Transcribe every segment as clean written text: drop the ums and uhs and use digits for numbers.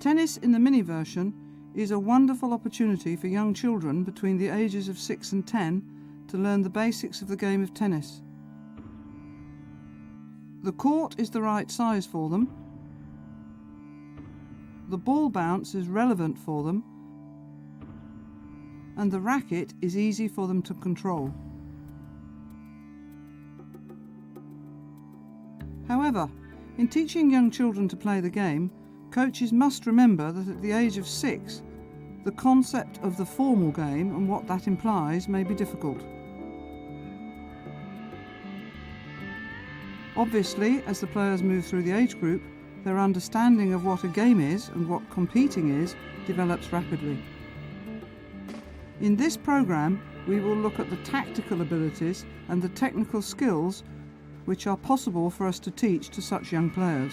Tennis in the mini version is a wonderful opportunity for young children between the ages of 6 and 10 to learn the basics of the game of tennis. The court is the right size for them, the ball bounce is relevant for them, and the racket is easy for them to control. However, in teaching young children to play the game, coaches must remember that at the age of 6, the concept of the formal game and what that implies may be difficult. Obviously, as the players move through the age group, their understanding of what a game is and what competing is develops rapidly. In this programme, we will look at the tactical abilities and the technical skills which are possible for us to teach to such young players.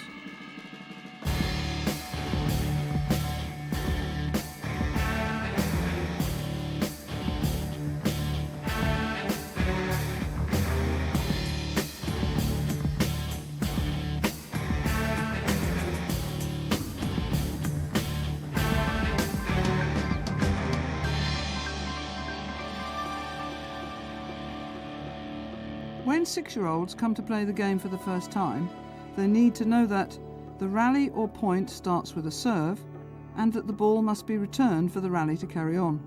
When 6-year-olds come to play the game for the first time, they need to know that the rally or point starts with a serve and that the ball must be returned for the rally to carry on.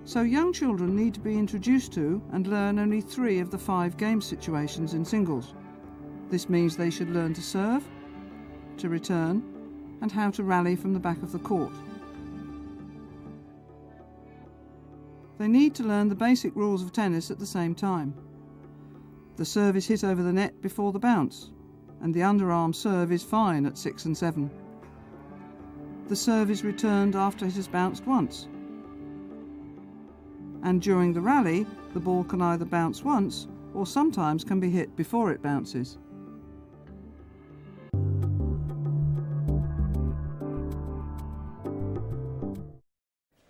So young children need to be introduced to and learn only 3 of the 5 game situations in singles. This means they should learn to serve, to return, and how to rally from the back of the court. They need to learn the basic rules of tennis at the same time. The serve is hit over the net before the bounce, and the underarm serve is fine at 6 and 7. The serve is returned after it has bounced once. And during the rally, the ball can either bounce once or sometimes can be hit before it bounces.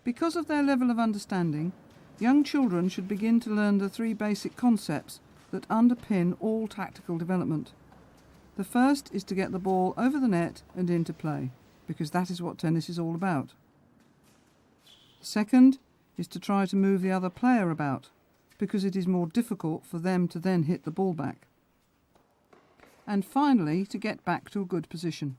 Because of their level of understanding, young children should begin to learn the 3 basic concepts that underpin all tactical development. The first is to get the ball over the net and into play, because that is what tennis is all about. The second is to try to move the other player about, because it is more difficult for them to then hit the ball back. And finally, to get back to a good position.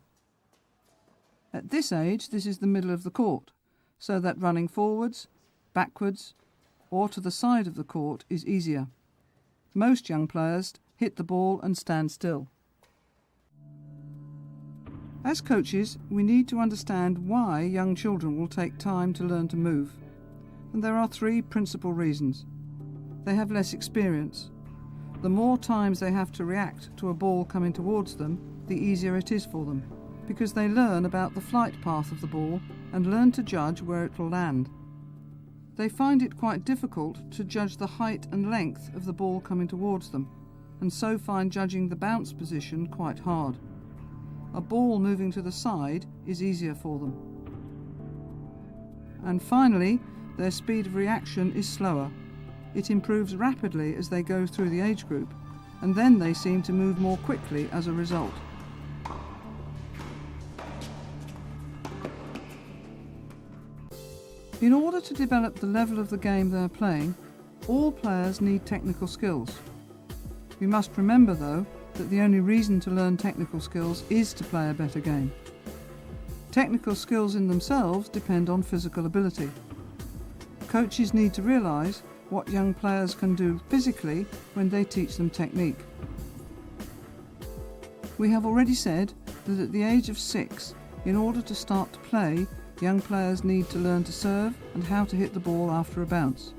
At this age, this is the middle of the court, so that running forwards, backwards, or to the side of the court is easier. Most young players hit the ball and stand still. As coaches, we need to understand why young children will take time to learn to move. And there are 3 principal reasons. They have less experience. The more times they have to react to a ball coming towards them, the easier it is for them, because they learn about the flight path of the ball and learn to judge where it will land. They find it quite difficult to judge the height and length of the ball coming towards them, and so find judging the bounce position quite hard. A ball moving to the side is easier for them. And finally, their speed of reaction is slower. It improves rapidly as they go through the age group, and then they seem to move more quickly as a result. In order to develop the level of the game they are playing, all players need technical skills. We must remember, though, that the only reason to learn technical skills is to play a better game. Technical skills in themselves depend on physical ability. Coaches need to realise what young players can do physically when they teach them technique. We have already said that at the age of 6, in order to start to play, young players need to learn to serve and how to hit the ball after a bounce.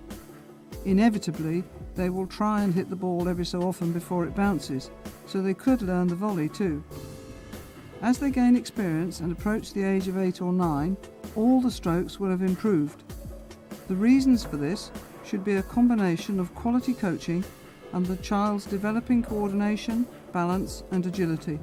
Inevitably, they will try and hit the ball every so often before it bounces, so they could learn the volley too. As they gain experience and approach the age of 8 or 9, all the strokes will have improved. The reasons for this should be a combination of quality coaching and the child's developing coordination, balance and agility.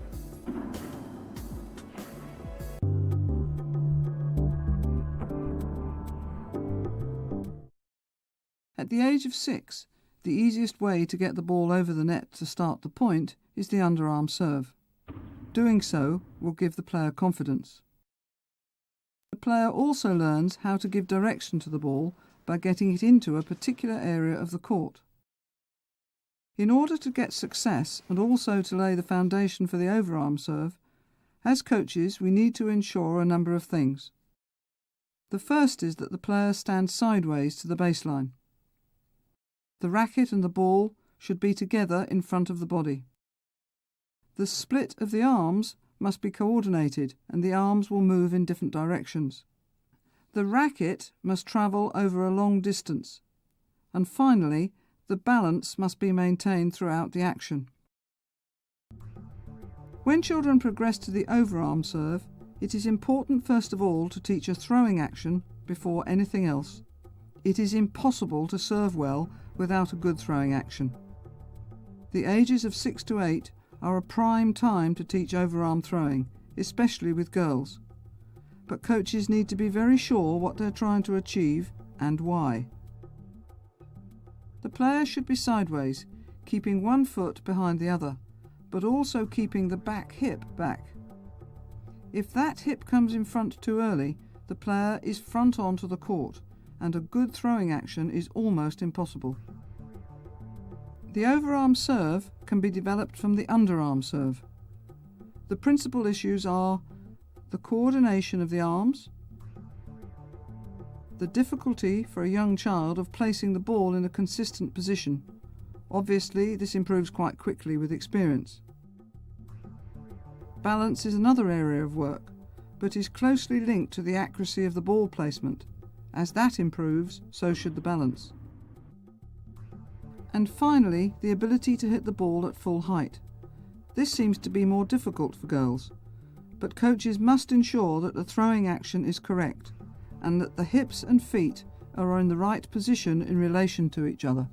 At the age of 6, the easiest way to get the ball over the net to start the point is the underarm serve. Doing so will give the player confidence. The player also learns how to give direction to the ball by getting it into a particular area of the court. In order to get success and also to lay the foundation for the overarm serve, as coaches we need to ensure a number of things. The first is that the player stands sideways to the baseline. The racket and the ball should be together in front of the body. The split of the arms must be coordinated and the arms will move in different directions. The racket must travel over a long distance. And finally, the balance must be maintained throughout the action. When children progress to the overarm serve, it is important first of all to teach a throwing action before anything else. It is impossible to serve well without a good throwing action. The ages of 6 to 8 are a prime time to teach overarm throwing, especially with girls. But coaches need to be very sure what they're trying to achieve and why. The player should be sideways, keeping one foot behind the other, but also keeping the back hip back. If that hip comes in front too early, the player is front on to the court, and a good throwing action is almost impossible. The overarm serve can be developed from the underarm serve. The principal issues are the coordination of the arms, the difficulty for a young child of placing the ball in a consistent position. Obviously, this improves quite quickly with experience. Balance is another area of work, but is closely linked to the accuracy of the ball placement. As that improves, so should the balance. And finally, the ability to hit the ball at full height. This seems to be more difficult for girls, but coaches must ensure that the throwing action is correct and that the hips and feet are in the right position in relation to each other.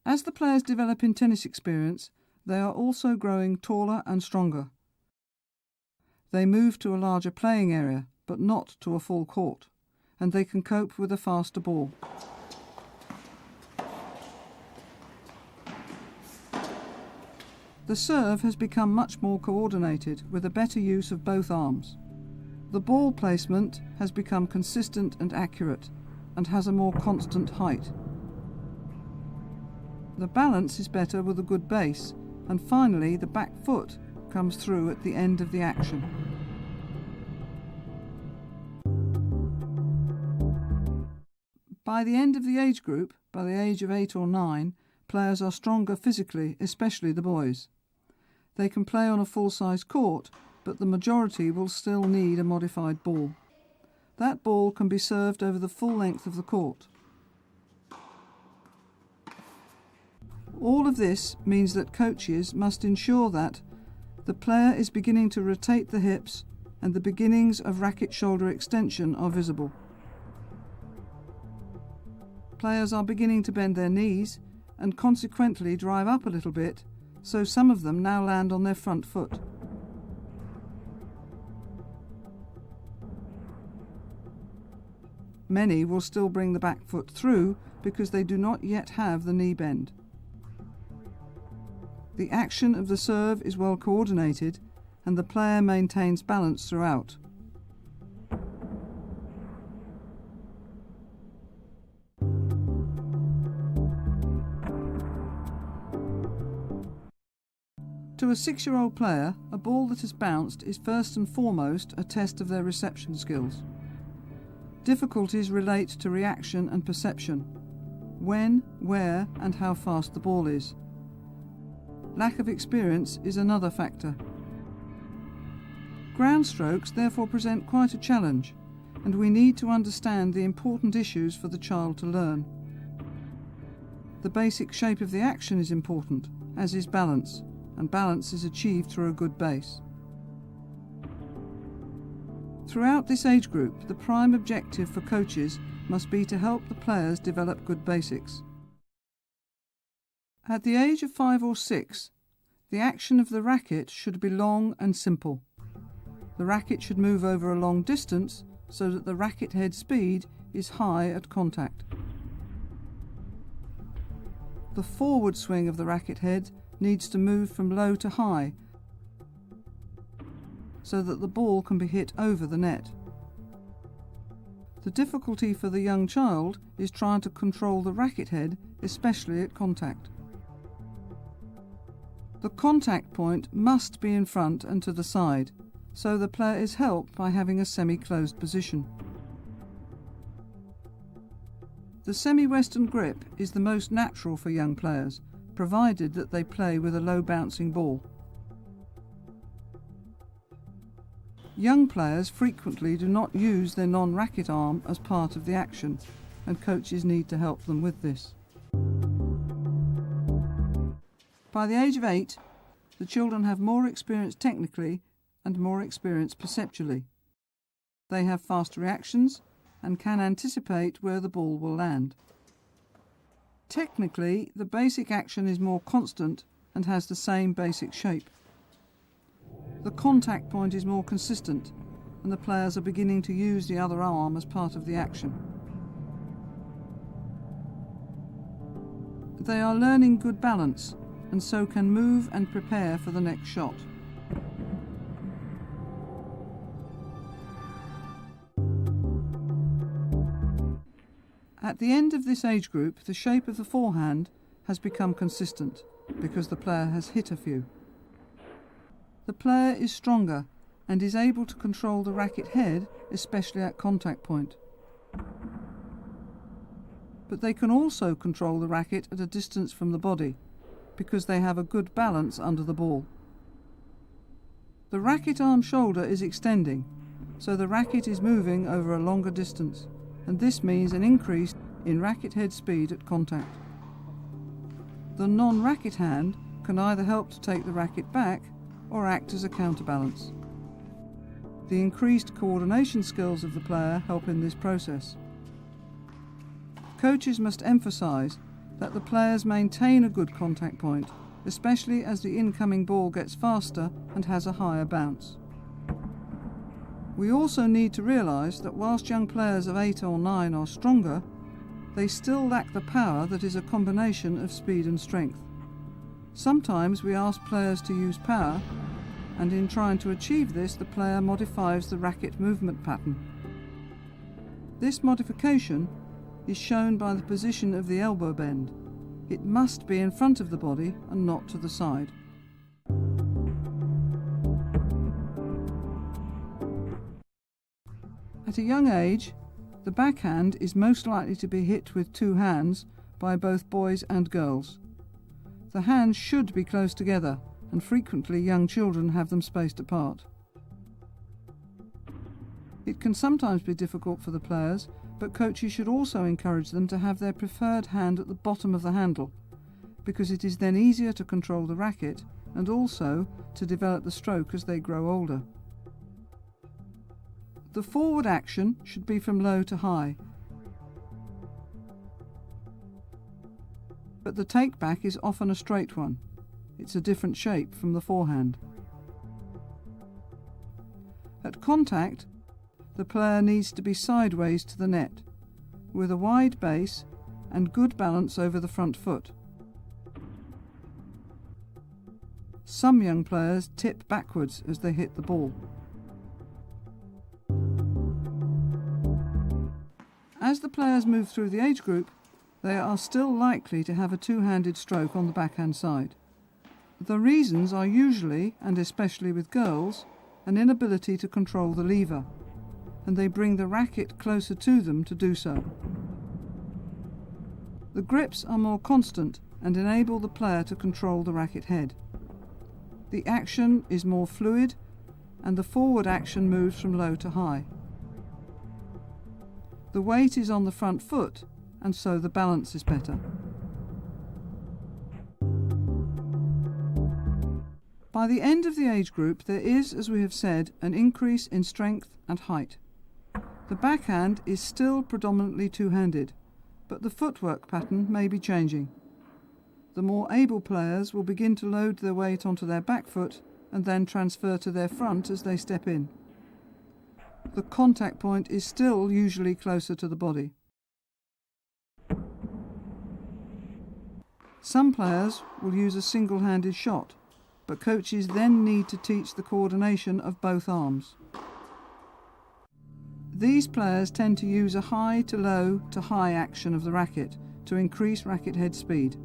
As the players develop in tennis experience, they are also growing taller and stronger. They move to a larger playing area, but not to a full court, and they can cope with a faster ball. The serve has become much more coordinated with a better use of both arms. The ball placement has become consistent and accurate and has a more constant height. The balance is better with a good base, and finally the back foot comes through at the end of the action. By the end of the age group, by the age of 8 or 9, players are stronger physically, especially the boys. They can play on a full-size court, but the majority will still need a modified ball. That ball can be served over the full length of the court. All of this means that coaches must ensure that the player is beginning to rotate the hips and the beginnings of racket-shoulder extension are visible. Players are beginning to bend their knees and consequently drive up a little bit, so some of them now land on their front foot. Many will still bring the back foot through because they do not yet have the knee bend. The action of the serve is well coordinated and the player maintains balance throughout. To a 6-year-old player, a ball that has bounced is first and foremost a test of their reception skills. Difficulties relate to reaction and perception, when, where and how fast the ball is. Lack of experience is another factor. Ground strokes therefore present quite a challenge, and we need to understand the important issues for the child to learn. The basic shape of the action is important, as is balance, and balance is achieved through a good base. Throughout this age group, the prime objective for coaches must be to help the players develop good basics. At the age of 5 or 6, the action of the racket should be long and simple. The racket should move over a long distance so that the racket head speed is high at contact. The forward swing of the racket head needs to move from low to high, so that the ball can be hit over the net. The difficulty for the young child is trying to control the racket head, especially at contact. The contact point must be in front and to the side, so the player is helped by having a semi-closed position. The semi-western grip is the most natural for young players, provided that they play with a low bouncing ball. Young players frequently do not use their non-racket arm as part of the action, and coaches need to help them with this. By the age of 8, the children have more experience technically and more experience perceptually. They have fast reactions and can anticipate where the ball will land. Technically, the basic action is more constant and has the same basic shape. The contact point is more consistent, and the players are beginning to use the other arm as part of the action. They are learning good balance, and so can move and prepare for the next shot. At the end of this age group, the shape of the forehand has become consistent, because the player has hit a few. The player is stronger and is able to control the racket head, especially at contact point. But they can also control the racket at a distance from the body, because they have a good balance under the ball. The racket arm shoulder is extending, so the racket is moving over a longer distance, and this means an increase in racket head speed at contact. The non-racket hand can either help to take the racket back or act as a counterbalance. The increased coordination skills of the player help in this process. Coaches must emphasise that the players maintain a good contact point, especially as the incoming ball gets faster and has a higher bounce. We also need to realise that whilst young players of 8 or 9 are stronger, they still lack the power that is a combination of speed and strength. Sometimes we ask players to use power, and in trying to achieve this, the player modifies the racket movement pattern. This modification is shown by the position of the elbow bend. It must be in front of the body and not to the side. At a young age, the backhand is most likely to be hit with 2 hands by both boys and girls. The hands should be close together, and frequently young children have them spaced apart. It can sometimes be difficult for the players, but coaches should also encourage them to have their preferred hand at the bottom of the handle, because it is then easier to control the racket and also to develop the stroke as they grow older. The forward action should be from low to high, but the take-back is often a straight one. It's a different shape from the forehand. At contact, the player needs to be sideways to the net, with a wide base and good balance over the front foot. Some young players tip backwards as they hit the ball. As the players move through the age group, they are still likely to have a two-handed stroke on the backhand side. The reasons are usually, and especially with girls, an inability to control the lever, and they bring the racket closer to them to do so. The grips are more constant and enable the player to control the racket head. The action is more fluid, and the forward action moves from low to high. The weight is on the front foot, and so the balance is better. By the end of the age group, there is, as we have said, an increase in strength and height. The backhand is still predominantly two-handed, but the footwork pattern may be changing. The more able players will begin to load their weight onto their back foot and then transfer to their front as they step in. The contact point is still usually closer to the body. Some players will use a single-handed shot, but coaches then need to teach the coordination of both arms. These players tend to use a high to low to high action of the racket to increase racket head speed.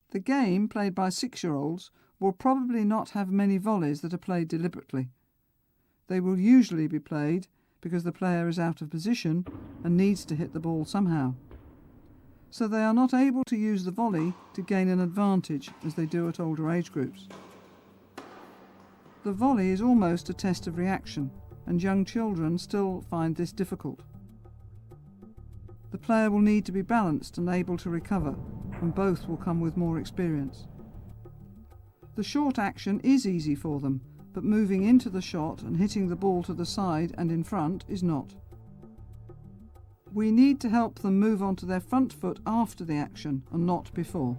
The game played by 6-year-olds will probably not have many volleys that are played deliberately. They will usually be played because the player is out of position and needs to hit the ball somehow. So they are not able to use the volley to gain an advantage as they do at older age groups. The volley is almost a test of reaction, and young children still find this difficult. The player will need to be balanced and able to recover, and both will come with more experience. The short action is easy for them, but moving into the shot and hitting the ball to the side and in front is not. We need to help them move onto their front foot after the action and not before.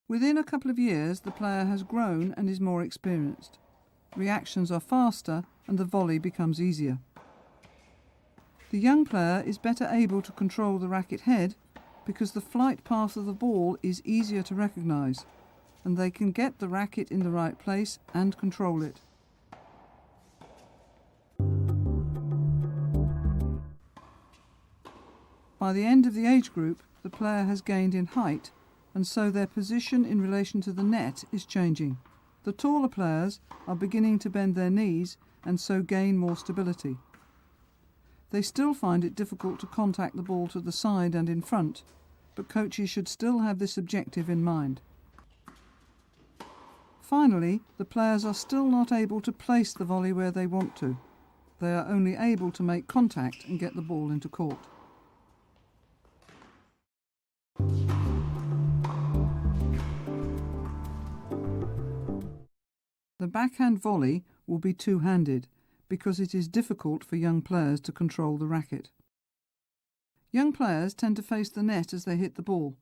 Within a couple of years, the player has grown and is more experienced. Reactions are faster and the volley becomes easier. The young player is better able to control the racket head because the flight path of the ball is easier to recognise, and they can get the racket in the right place and control it. By the end of the age group, the player has gained in height, and so their position in relation to the net is changing. The taller players are beginning to bend their knees and so gain more stability. They still find it difficult to contact the ball to the side and in front, but coaches should still have this objective in mind. Finally, the players are still not able to place the volley where they want to. They are only able to make contact and get the ball into court. The backhand volley will be two-handed because it is difficult for young players to control the racket. Young players tend to face the net as they hit the ball,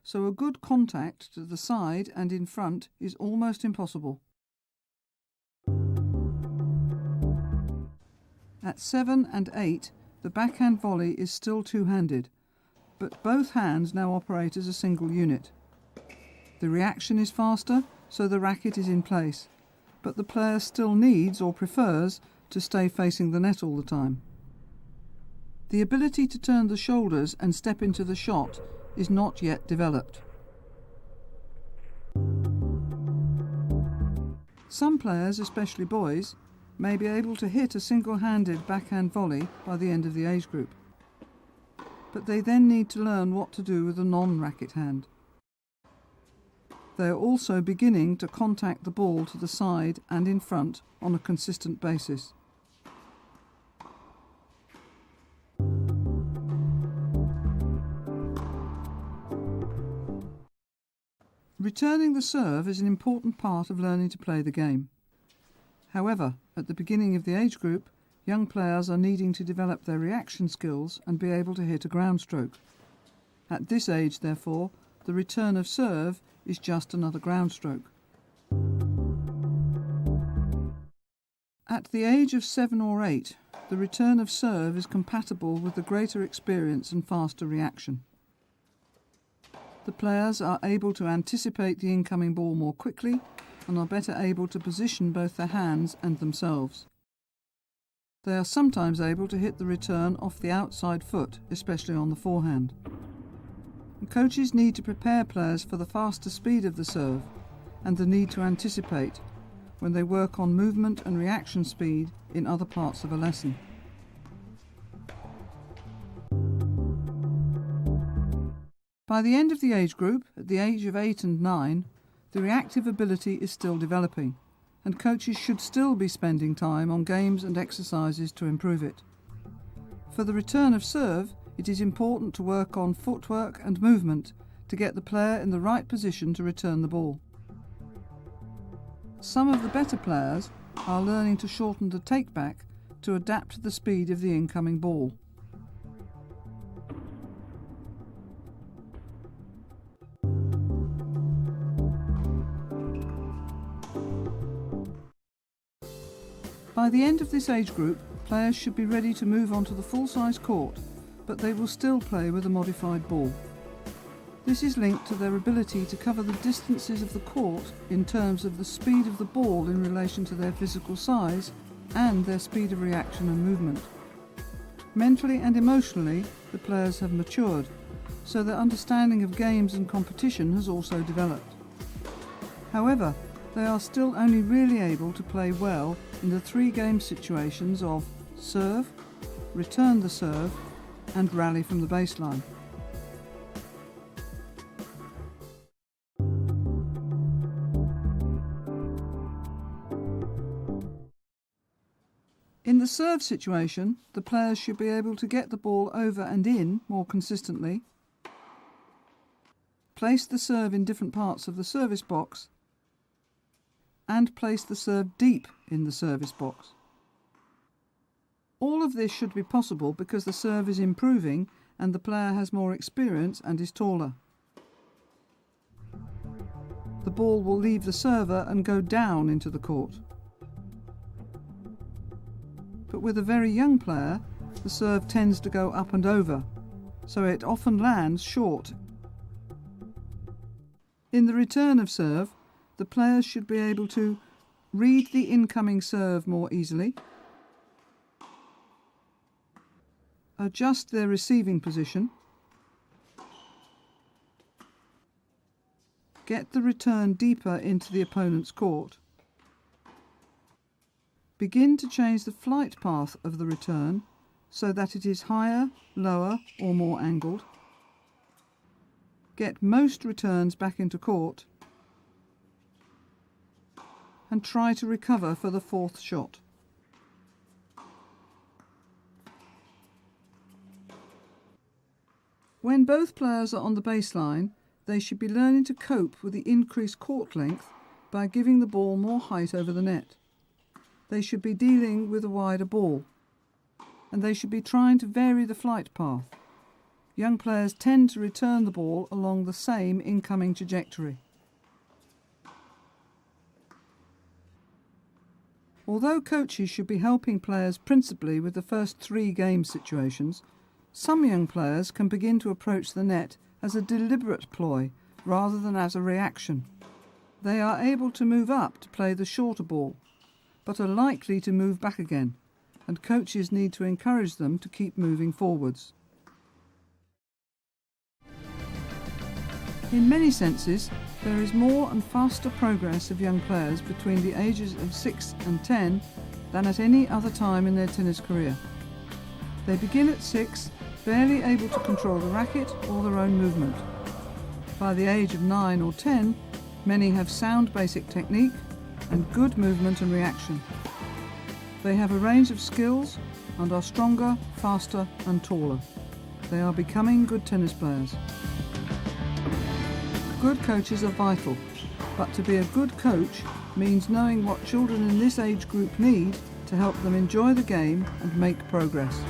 so a good contact to the side and in front is almost impossible. At 7 and 8, the backhand volley is still two-handed, but both hands now operate as a single unit. The reaction is faster, so the racket is in place, but the player still needs or prefers to stay facing the net all the time. The ability to turn the shoulders and step into the shot is not yet developed. Some players, especially boys, may be able to hit a single-handed backhand volley by the end of the age group, but they then need to learn what to do with a non-racket hand. They are also beginning to contact the ball to the side and in front on a consistent basis. Returning the serve is an important part of learning to play the game. However, at the beginning of the age group, young players are needing to develop their reaction skills and be able to hit a ground stroke. At this age, therefore, the return of serve is just another ground stroke. At the age of 7 or 8, the return of serve is compatible with the greater experience and faster reaction. The players are able to anticipate the incoming ball more quickly and are better able to position both their hands and themselves. They are sometimes able to hit the return off the outside foot, especially on the forehand. And coaches need to prepare players for the faster speed of the serve and the need to anticipate when they work on movement and reaction speed in other parts of a lesson. By the end of the age group, at the age of 8 and 9, the reactive ability is still developing, and coaches should still be spending time on games and exercises to improve it. For the return of serve, it is important to work on footwork and movement to get the player in the right position to return the ball. Some of the better players are learning to shorten the take-back to adapt to the speed of the incoming ball. By the end of this age group, players should be ready to move on to the full-size court, but they will still play with a modified ball. This is linked to their ability to cover the distances of the court in terms of the speed of the ball in relation to their physical size and their speed of reaction and movement. Mentally and emotionally, the players have matured, so their understanding of games and competition has also developed. However, they are still only really able to play well in the 3 game situations of serve, return the serve, and rally from the baseline. In the serve situation, the players should be able to get the ball over and in more consistently, place the serve in different parts of the service box, and place the serve deep in the service box. All of this should be possible because the serve is improving and the player has more experience and is taller. The ball will leave the server and go down into the court. But with a very young player, the serve tends to go up and over, so it often lands short. In the return of serve, the players should be able to read the incoming serve more easily, adjust their receiving position, get the return deeper into the opponent's court, begin to change the flight path of the return so that it is higher, lower or more angled, get most returns back into court, and try to recover for the 4th shot. When both players are on the baseline, they should be learning to cope with the increased court length by giving the ball more height over the net. They should be dealing with a wider ball, and they should be trying to vary the flight path. Young players tend to return the ball along the same incoming trajectory. Although coaches should be helping players principally with the first 3 game situations, some young players can begin to approach the net as a deliberate ploy rather than as a reaction. They are able to move up to play the shorter ball, but are likely to move back again, and coaches need to encourage them to keep moving forwards. In many senses, there is more and faster progress of young players between the ages of 6 and 10 than at any other time in their tennis career. They begin at 6, barely able to control the racket or their own movement. By the age of 9 or 10, many have sound basic technique and good movement and reaction. They have a range of skills and are stronger, faster and taller. They are becoming good tennis players. Good coaches are vital, but to be a good coach means knowing what children in this age group need to help them enjoy the game and make progress.